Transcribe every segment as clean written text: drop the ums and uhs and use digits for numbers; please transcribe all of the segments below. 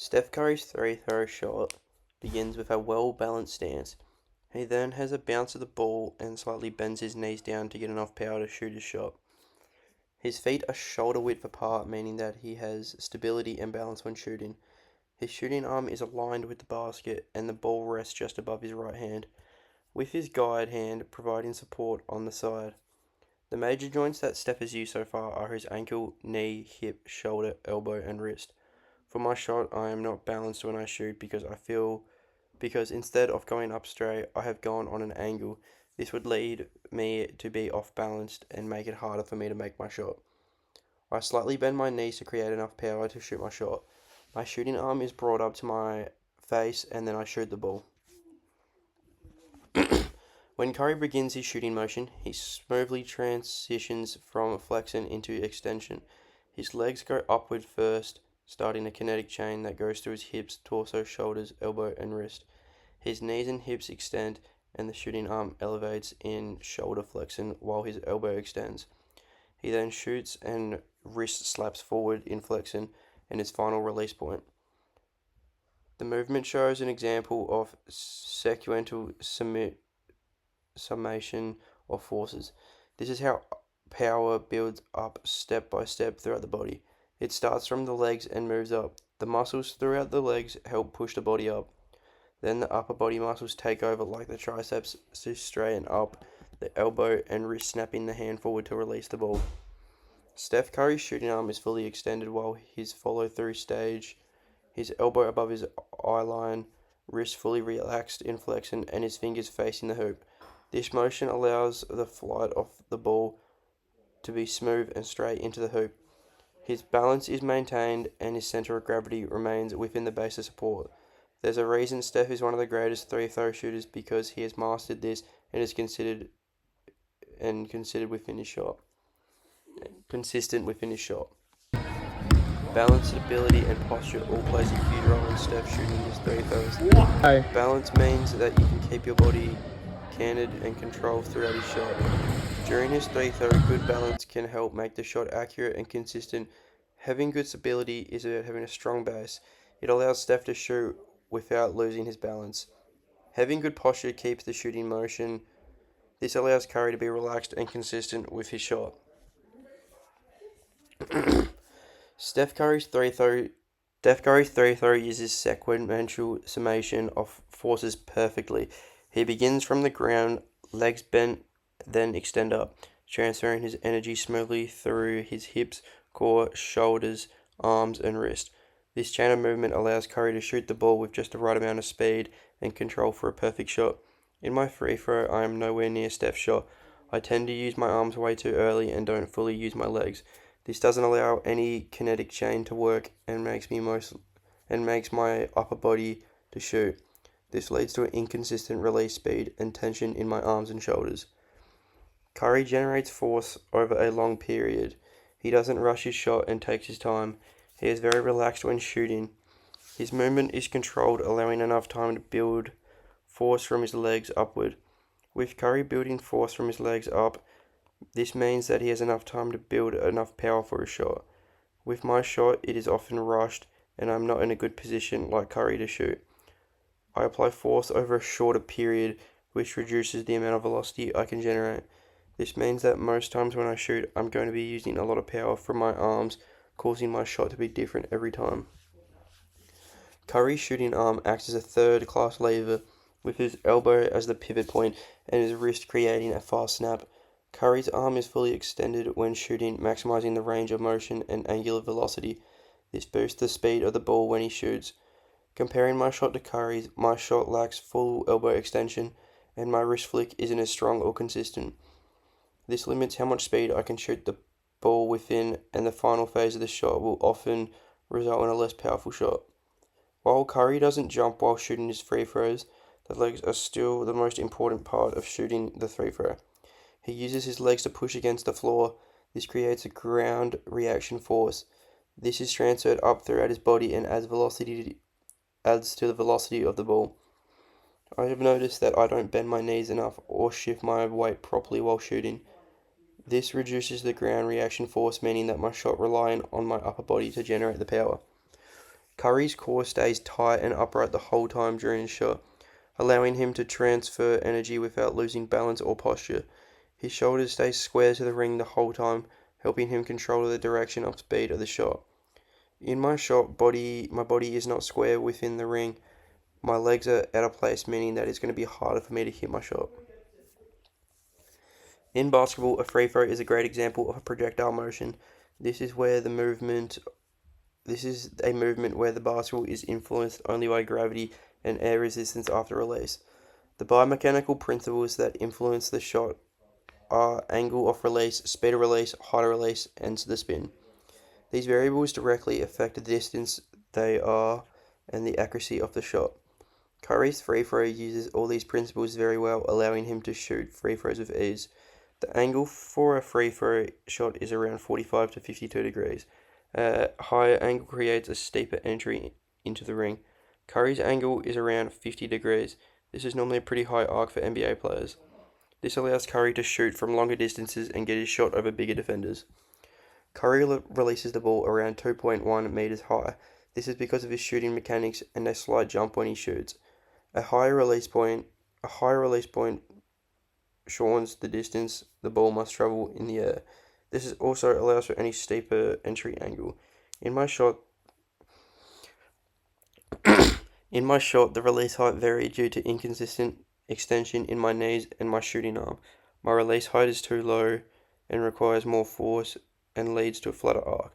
Steph Curry's three-throw shot begins with a well-balanced stance. He then has a bounce of the ball and slightly bends his knees down to get enough power to shoot his shot. His feet are shoulder width apart, meaning that he has stability and balance when shooting. His shooting arm is aligned with the basket and the ball rests just above his right hand, with his guide hand providing support on the side. The major joints that Steph has used so far are his ankle, knee, hip, shoulder, elbow, and wrist. For my shot, I am not balanced when I shoot because instead of going up straight, I have gone on an angle. This would lead me to be off balanced and make it harder for me to make my shot. I slightly bend my knees to create enough power to shoot my shot. My shooting arm is brought up to my face and then I shoot the ball. When Curry begins his shooting motion, he smoothly transitions from flexion into extension. His legs go upward first, starting a kinetic chain that goes through his hips, torso, shoulders, elbow, and wrist. His knees and hips extend, and the shooting arm elevates in shoulder flexion while his elbow extends. He then shoots and wrist slaps forward in flexion and his final release point. The movement shows an example of sequential summation of forces. This is how power builds up step by step throughout the body. It starts from the legs and moves up. The muscles throughout the legs help push the body up. Then the upper body muscles take over, like the triceps to straighten up, the elbow and wrist snapping the hand forward to release the ball. Steph Curry's shooting arm is fully extended while his follow-through stage, his elbow above his eye line, wrist fully relaxed in flexion, and his fingers facing the hoop. This motion allows the flight of the ball to be smooth and straight into the hoop. His balance is maintained and his center of gravity remains within the base of support. There's a reason Steph is one of the greatest three-throw shooters because he has mastered this and is considered within his shot. Consistent within his shot. Balance, stability, and posture all plays a huge role in Steph shooting his three throws. Why? Balance means that you can keep your body canted and controlled throughout his shot. During his three throw, good balance can help make the shot accurate and consistent. Having good stability is about having a strong base. It allows Steph to shoot without losing his balance. Having good posture keeps the shooting motion. This allows Curry to be relaxed and consistent with his shot. Steph Curry's three throw uses sequential summation of forces perfectly. He begins from the ground, legs bent, then extend up, transferring his energy smoothly through his hips, core, shoulders, arms, and wrist. This chain of movement allows Curry to shoot the ball with just the right amount of speed and control for a perfect shot. In my free throw, I am nowhere near Steph's shot. I tend to use my arms way too early and don't fully use my legs. This doesn't allow any kinetic chain to work and makes my upper body to shoot. This leads to an inconsistent release speed and tension in my arms and shoulders. Curry generates force over a long period. He doesn't rush his shot and takes his time. He is very relaxed when shooting. His movement is controlled, allowing enough time to build force from his legs upward. With Curry building force from his legs up, this means that he has enough time to build enough power for his shot. With my shot, it is often rushed, and I'm not in a good position like Curry to shoot. I apply force over a shorter period, which reduces the amount of velocity I can generate. This means that most times when I shoot, I'm going to be using a lot of power from my arms, causing my shot to be different every time. Curry's shooting arm acts as a third-class lever, with his elbow as the pivot point and his wrist creating a fast snap. Curry's arm is fully extended when shooting, maximizing the range of motion and angular velocity. This boosts the speed of the ball when he shoots. Comparing my shot to Curry's, my shot lacks full elbow extension, and my wrist flick isn't as strong or consistent. This limits how much speed I can shoot the ball within, and the final phase of the shot will often result in a less powerful shot. While Curry doesn't jump while shooting his free throws, the legs are still the most important part of shooting the free throw. He uses his legs to push against the floor. This creates a ground reaction force. This is transferred up throughout his body and adds to the velocity of the ball. I have noticed that I don't bend my knees enough or shift my weight properly while shooting. This reduces the ground reaction force, meaning that my shot relying on my upper body to generate the power. Curry's core stays tight and upright the whole time during his shot, allowing him to transfer energy without losing balance or posture. His shoulders stay square to the ring the whole time, helping him control the direction of speed of the shot. In my shot, my body is not square within the ring. My legs are out of place, meaning that it's going to be harder for me to hit my shot. In basketball, a free throw is a great example of a projectile motion. This is where the movement This is a movement where the basketball is influenced only by gravity and air resistance after release. The biomechanical principles that influence the shot are angle of release, speed of release, height of release, and the spin. These variables directly affect the distance they are and the accuracy of the shot. Curry's free throw uses all these principles very well, allowing him to shoot free throws with ease. The angle for a free throw shot is around 45 to 52 degrees. A higher angle creates a steeper entry into the ring. Curry's angle is around 50 degrees. This is normally a pretty high arc for NBA players. This allows Curry to shoot from longer distances and get his shot over bigger defenders. Curry releases the ball around 2.1 meters high. This is because of his shooting mechanics and a slight jump when he shoots. A higher release point shortens the distance the ball must travel in the air. This also allows for any steeper entry angle. In my shot, the release height varied due to inconsistent extension in my knees and my shooting arm. My release height is too low and requires more force and leads to a flatter arc.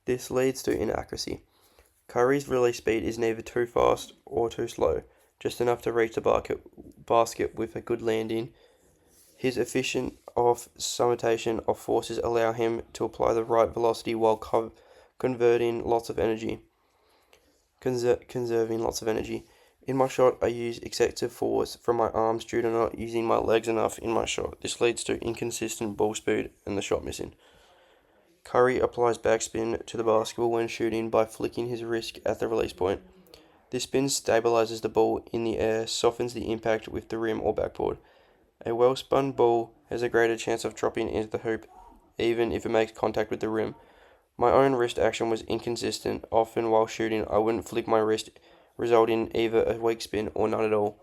This leads to inaccuracy. Curry's release speed is neither too fast or too slow, just enough to reach the basket with a good landing. His efficient summation of forces allow him to apply the right velocity while conserving lots of energy. In my shot, I use excessive force from my arms due to not using my legs enough in my shot. This leads to inconsistent ball speed and the shot missing. Curry applies backspin to the basketball when shooting by flicking his wrist at the release point. This spin stabilizes the ball in the air, softens the impact with the rim or backboard. A well-spun ball has a greater chance of dropping into the hoop, even if it makes contact with the rim. My own wrist action was inconsistent. Often while shooting, I wouldn't flick my wrist, resulting in either a weak spin or none at all.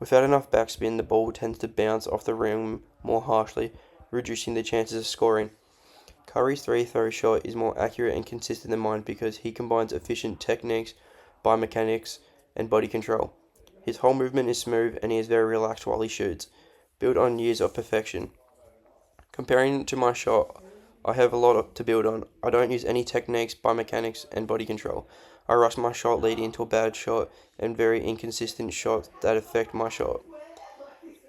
Without enough backspin, the ball tends to bounce off the rim more harshly, reducing the chances of scoring. Curry's three-throw shot is more accurate and consistent than mine because he combines efficient techniques, biomechanics, and body control. His whole movement is smooth and he is very relaxed while he shoots, built on years of perfection. Comparing to my shot, I have a lot to build on. I don't use any techniques, biomechanics, and body control. I rush my shot leading into a bad shot and very inconsistent shots that affect my shot.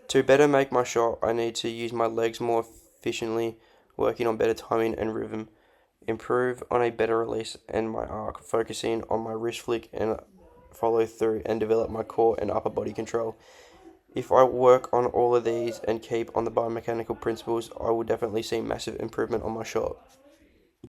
To better make my shot, I need to use my legs more efficiently, working on better timing and rhythm, improve on a better release and my arc, focusing on my wrist flick and follow through, and develop my core and upper body control. If I work on all of these and keep on the biomechanical principles, I will definitely see massive improvement on my shot.